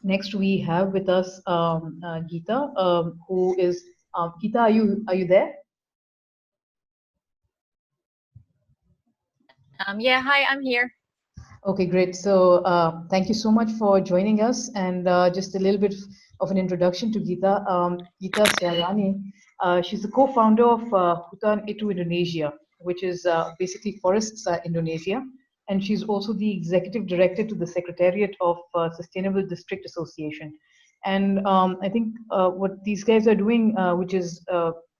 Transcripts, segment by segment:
Next, we have with us Geeta, who is Geeta. Are you there? Yeah, hi, I'm here. Okay, great. So thank you so much for joining us. And just a little bit of an introduction to Geeta. Geeta Syarani, she's the co-founder of Hutan Itu Indonesia, which is basically Forests Indonesia. And she's also the executive director to the Secretariat of Sustainable District Association. And I think what these guys are doing, which is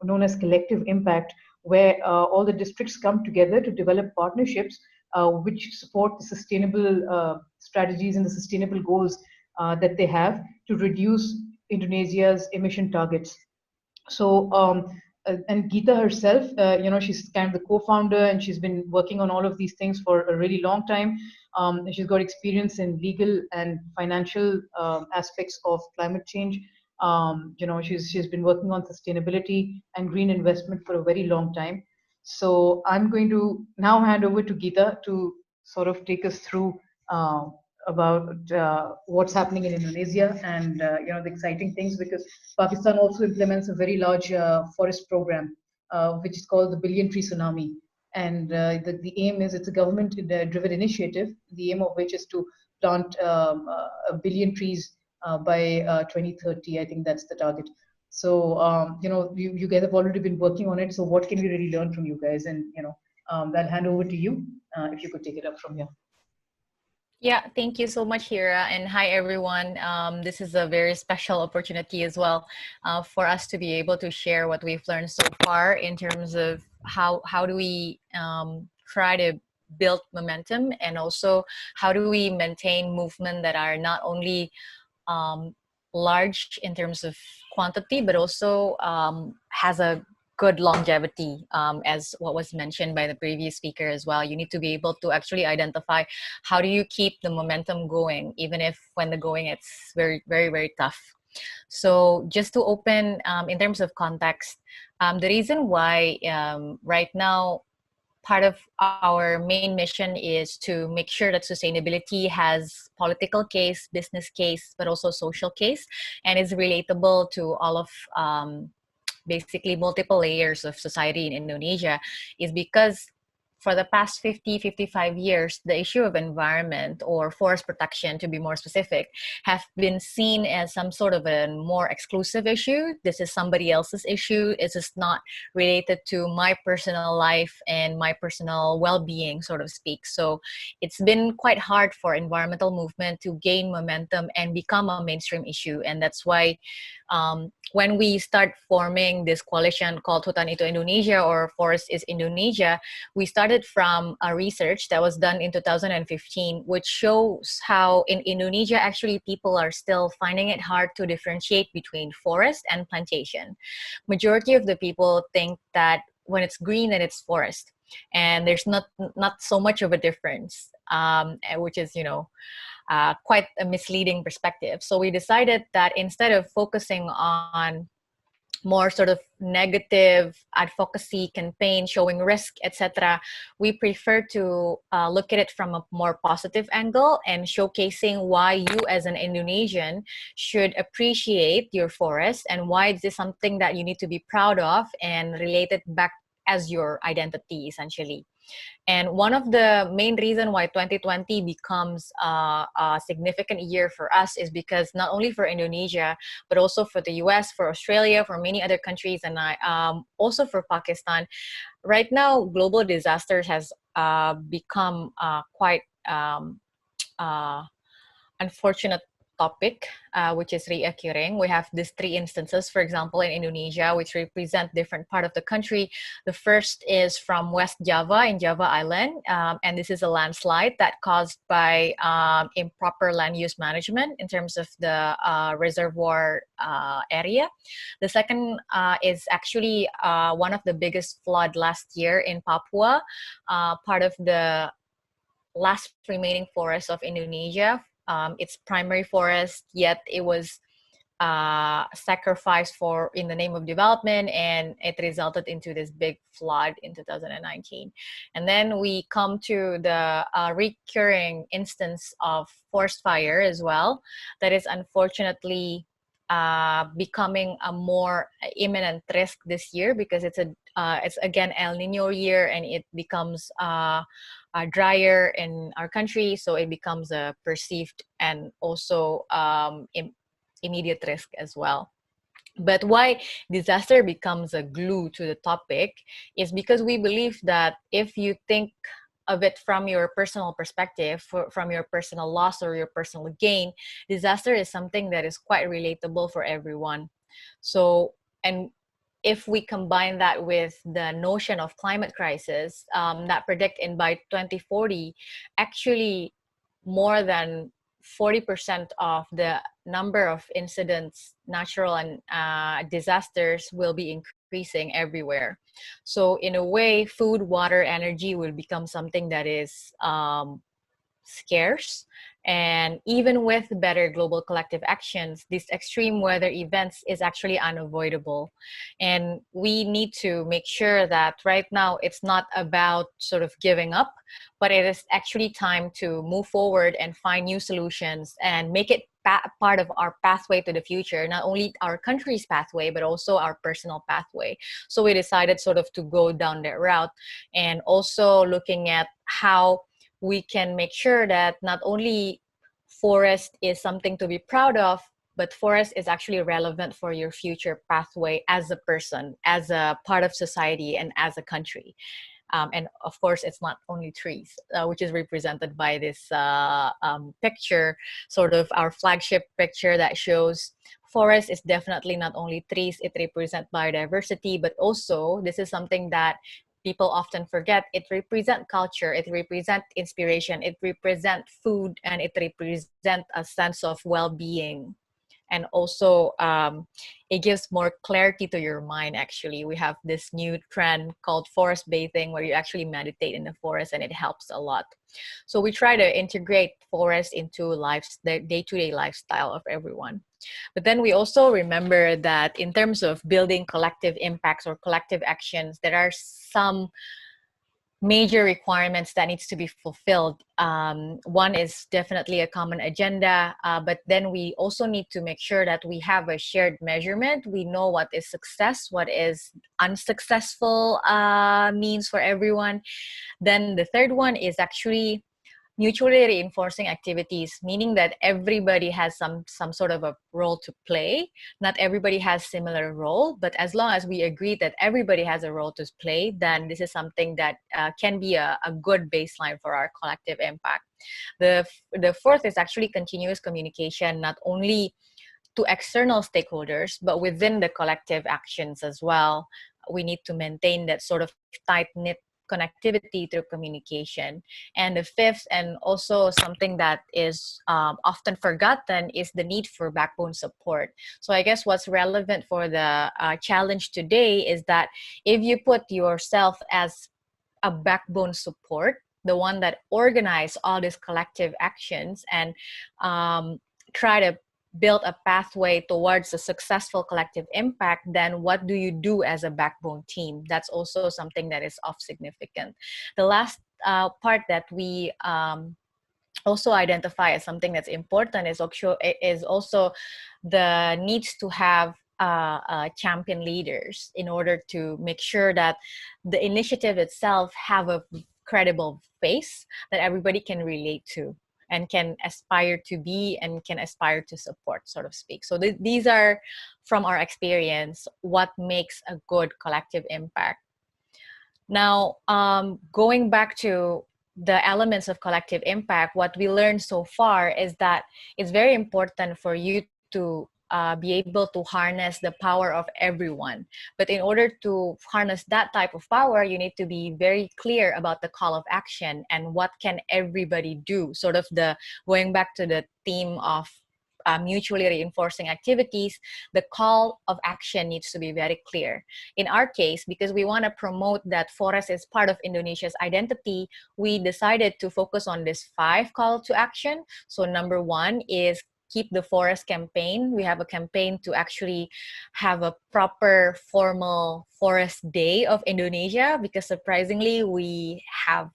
known as collective impact, where all the districts come together to develop partnerships which support the sustainable strategies and the sustainable goals that they have to reduce Indonesia's emission targets. So, and Geeta herself, she's kind of the co-founder, and she's been working on all of these things for a really long time. She's got experience in legal and financial aspects of climate change. She's been working on sustainability and green investment for a very long time. So I'm going to now hand over to Geeta to sort of take us through uh, about what's happening in Indonesia and the exciting things, because Pakistan also implements a very large forest program, which is called the Billion Tree Tsunami. And the aim is it's a government-driven initiative, the aim of which is to plant 1 billion trees by 2030. I think that's the target. So, you guys have already been working on it. So what can we really learn from you guys? And, I'll hand over to you if you could take it up from here. Yeah, thank you so much, Hira, and hi everyone. This is a very special opportunity as well for us to be able to share what we've learned so far in terms of how do we try to build momentum, and also how do we maintain movement that are not only um, large in terms of quantity, but also has a good longevity, as what was mentioned by the previous speaker as well. You need to be able to actually identify how do you keep the momentum going, even if when the going it's very, very, very tough. So just to open, in terms of context, the reason why right now part of our main mission is to make sure that sustainability has political case, business case, but also social case, and is relatable to all of basically multiple layers of society in Indonesia, is because for the past 50, 55 years, the issue of environment, or forest protection to be more specific, have been seen as some sort of a more exclusive issue. This is somebody else's issue. It is not related to my personal life and my personal well-being, so to speak. So it's been quite hard for environmental movement to gain momentum and become a mainstream issue. And that's why when we start forming this coalition called Hutan Itu Indonesia, or Forest is Indonesia, we started from a research that was done in 2015, which shows how in Indonesia, actually people are still finding it hard to differentiate between forest and plantation. Majority of the people think that when it's green, then it's forest. And there's not so much of a difference, which is, quite a misleading perspective. So we decided that instead of focusing on more sort of negative advocacy campaign showing risk, etc., we prefer to look at it from a more positive angle and showcasing why you as an Indonesian should appreciate your forest, and why is this something that you need to be proud of and relate it back as your identity, essentially. And one of the main reason why 2020 becomes a significant year for us is because not only for Indonesia, but also for the US, for Australia, for many other countries, and also for Pakistan. Right now, global disasters has become quite uh, unfortunate topic, which is reoccurring. We have these three instances, for example, in Indonesia, which represent different part of the country. The first is from West Java in Java Island, and this is a landslide that caused by improper land use management in terms of the reservoir area. The second is actually one of the biggest flood last year in Papua, part of the last remaining forest of Indonesia. Its primary forest, yet it was sacrificed for in the name of development, and it resulted into this big flood in 2019. And then we come to the recurring instance of forest fire as well, that is unfortunately becoming a more imminent risk this year, because it's again El Nino year, and it becomes drier in our country, so it becomes a perceived and also immediate risk as well. But why disaster becomes a glue to the topic is because we believe that if you think of it from your personal perspective, from your personal loss or your personal gain, disaster is something that is quite relatable for everyone. So, and if we combine that with the notion of climate crisis, that predict in by 2040, actually more than 40% of the number of incidents, natural and disasters, will be increasing everywhere. So in a way, food, water, energy will become something that is scarce. And even with better global collective actions, these extreme weather events is actually unavoidable. And we need to make sure that right now it's not about sort of giving up, but it is actually time to move forward and find new solutions and make it part of our pathway to the future, not only our country's pathway, but also our personal pathway. So we decided sort of to go down that route, and also looking at how we can make sure that not only forest is something to be proud of, but forest is actually relevant for your future pathway as a person, as a part of society, and as a country. And of course, it's not only trees, which is represented by this picture, sort of our flagship picture that shows forest is definitely not only trees, it represents biodiversity, but also this is something that people often forget. It represents culture, it represents inspiration, it represents food, and it represents a sense of well-being. And also it gives more clarity to your mind. Actually, we have this new trend called forest bathing, where you actually meditate in the forest, and it helps a lot. So we try to integrate forest into the day-to-day lifestyle of everyone. But then we also remember that in terms of building collective impacts or collective actions, there are some major requirements that needs to be fulfilled. One is definitely a common agenda, but then we also need to make sure that we have a shared measurement. We know what is success, what is unsuccessful means for everyone. Then the third one is actually mutually reinforcing activities, meaning that everybody has some sort of a role to play. Not everybody has similar role, but as long as we agree that everybody has a role to play, then this is something that can be a good baseline for our collective impact. The fourth is actually continuous communication, not only to external stakeholders, but within the collective actions as well. We need to maintain that sort of tight-knit connectivity through communication. And the fifth, and also something that is often forgotten, is the need for backbone support. So I guess what's relevant for the challenge today is that if you put yourself as a backbone support, the one that organize all these collective actions, and try to build a pathway towards a successful collective impact, then what do you do as a backbone team? That's also something that is of significant. The last part that we also identify as something that's important is also the needs to have champion leaders in order to make sure that the initiative itself have a credible face that everybody can relate to and can aspire to be and can aspire to support, so to speak. So these are, from our experience, what makes a good collective impact. Now, going back to the elements of collective impact, what we learned so far is that it's very important for you to be able to harness the power of everyone. But in order to harness that type of power, you need to be very clear about the call of action and what can everybody do. Sort of going back to the theme of mutually reinforcing activities, the call of action needs to be very clear. In our case, because we want to promote that forest is part of Indonesia's identity, we decided to focus on this 5 call to action. So number 1 is Keep the Forest campaign. We have a campaign to actually have a proper formal Forest Day of Indonesia, because surprisingly we have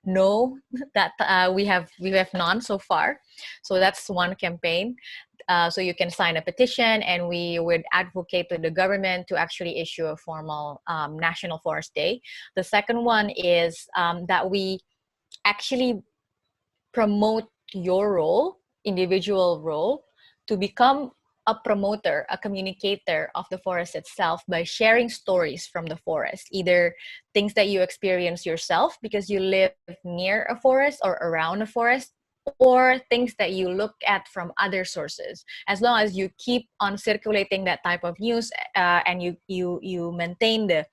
no that we have none so far. So that's one campaign. So you can sign a petition, and we would advocate to the government to actually issue a formal National Forest Day. The second one is that we actually promote your role, individual role, to become a promoter, a communicator of the forest itself by sharing stories from the forest, either things that you experience yourself because you live near a forest or around a forest, or things that you look at from other sources. As long as you keep on circulating that type of news, and you maintain the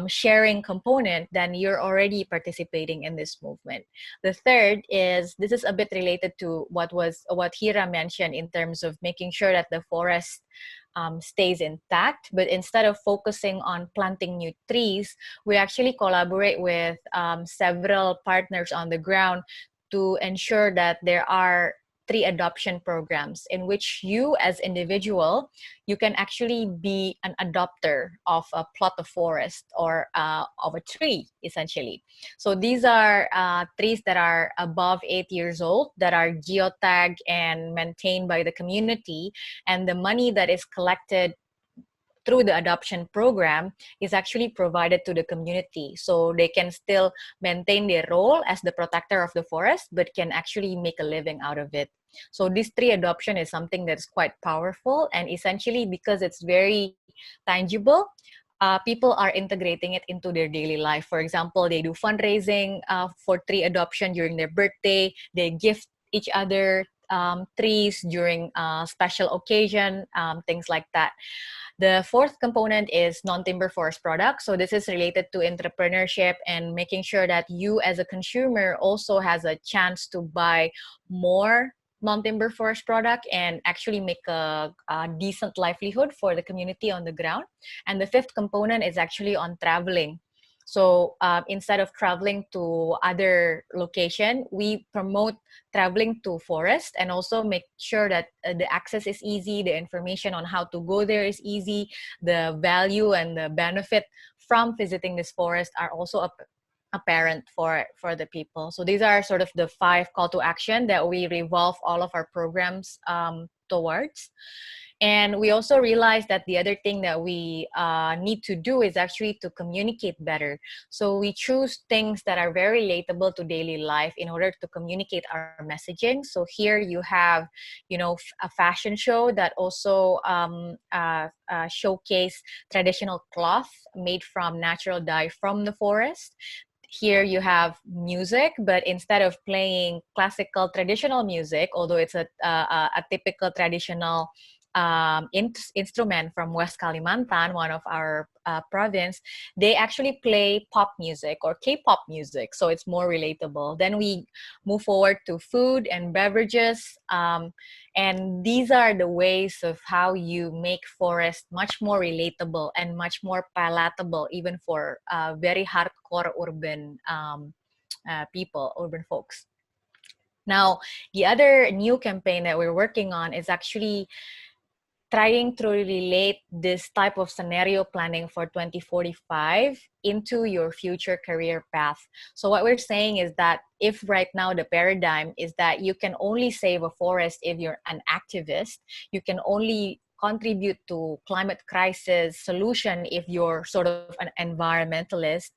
sharing component, then you're already participating in this movement. The third is, this is a bit related to what Hira mentioned in terms of making sure that the forest stays intact. But instead of focusing on planting new trees, we actually collaborate with several partners on the ground to ensure that there are tree adoption programs in which you as individual, you can actually be an adopter of a plot of forest or of a tree, essentially. So these are trees that are above 8 years old, that are geotagged and maintained by the community, and the money that is collected through the adoption program is actually provided to the community, so they can still maintain their role as the protector of the forest, but can actually make a living out of it. So this tree adoption is something that's quite powerful, and essentially because it's very tangible, people are integrating it into their daily life. For example, they do fundraising for tree adoption during their birthday. They gift each other trees during special occasion, things like that. The fourth component is non-timber forest products. So this is related to entrepreneurship and making sure that you as a consumer also has a chance to buy more non-timber forest product and actually make a decent livelihood for the community on the ground. And the fifth component is actually on traveling. So instead of traveling to other location, we promote traveling to forest and also make sure that the access is easy, the information on how to go there is easy, the value and the benefit from visiting this forest are also apparent for the people. So these are sort of the 5 call to action that we revolve all of our programs towards. And we also realized that the other thing that we need to do is actually to communicate better. So we choose things that are very relatable to daily life in order to communicate our messaging. So here you have, a fashion show that also showcase traditional cloth made from natural dye from the forest. Here you have music, but instead of playing classical traditional music, although it's a typical traditional instrument from West Kalimantan, one of our province, they actually play pop music or K-pop music, so it's more relatable. Then we move forward to food and beverages, and these are the ways of how you make forest much more relatable and much more palatable, even for very hardcore urban people, urban folks. Now, the other new campaign that we're working on is actually trying to relate this type of scenario planning for 2045 into your future career path. So what we're saying is that if right now the paradigm is that you can only save a forest if you're an activist, you can only contribute to climate crisis solution if you're sort of an environmentalist,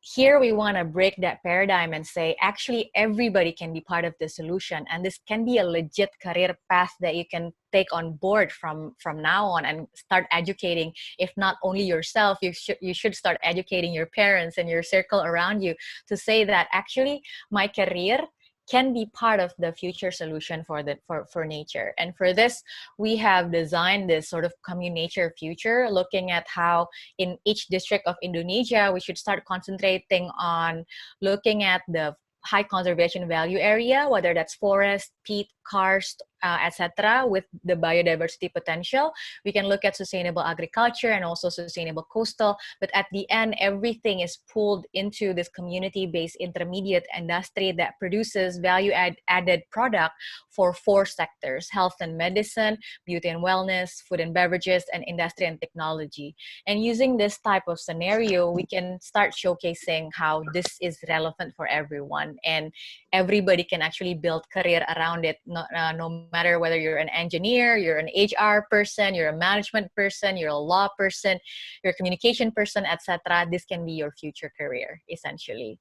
here we want to break that paradigm and say actually everybody can be part of the solution, and this can be a legit career path that you can take on board from now on and start educating. If not only yourself, you should start educating your parents and your circle around you to say that actually my career can be part of the future solution for nature. And for this, we have designed this sort of commune-nature future, looking at how in each district of Indonesia, we should start concentrating on looking at the high conservation value area, whether that's forest, peat, karst, etc., with the biodiversity potential. We can look at sustainable agriculture and also sustainable coastal. But at the end, everything is pulled into this community-based intermediate industry that produces value-added product for four sectors: health and medicine, beauty and wellness, food and beverages, and industry and technology. And using this type of scenario, we can start showcasing how this is relevant for everyone, and everybody can actually build career around it, no matter whether you're an engineer, you're an HR person, you're a management person, you're a law person, you're a communication person, etc. This can be your future career, essentially.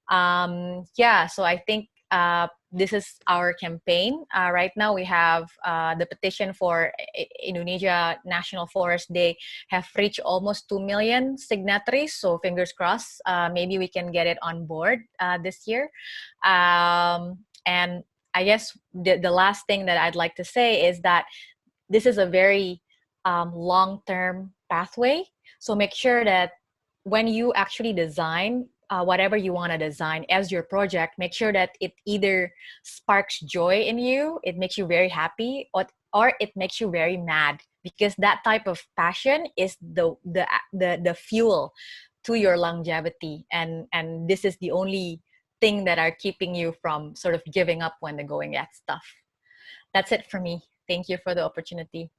Yeah, so I think this is our campaign. Right now, we have the petition for Indonesia National Forest Day have reached almost 2 million signatories. So fingers crossed, maybe we can get it on board this year. And I guess the last thing that I'd like to say is that this is a very long-term pathway. So make sure that when you actually design whatever you want to design as your project, make sure that it either sparks joy in you, it makes you very happy, or it makes you very mad, because that type of passion is the fuel to your longevity, and this is the only thing that are keeping you from sort of giving up when the going gets tough. That's it for me. Thank you for the opportunity.